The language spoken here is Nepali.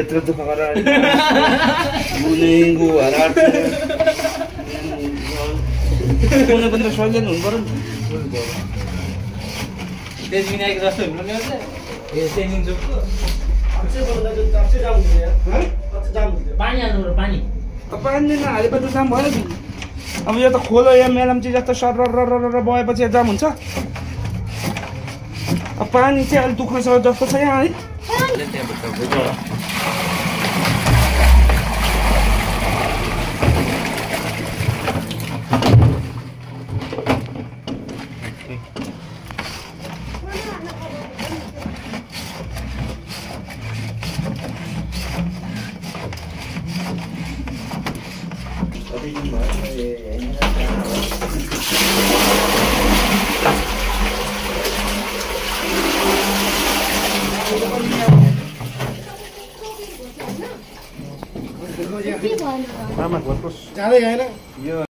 यत्रो दुःख गरेर मुनिङ्गु हराट कुनै पनि त सजिलो हुनु पर्यो नि तेज विनायक जस्तो हुनु नि अझै ए तेनिङ चोकको पानी हाल्नु पर्यो पानी अब पानी नहालेपछि जाम भयो नि अब यो त खोलो या मेलम्ची जस्तो सर र बएपछि जाम हुन्छ अब पानी चाहिँ अलिक दुःख छ जस्तो छ यहाँ है जाँदै गएन यो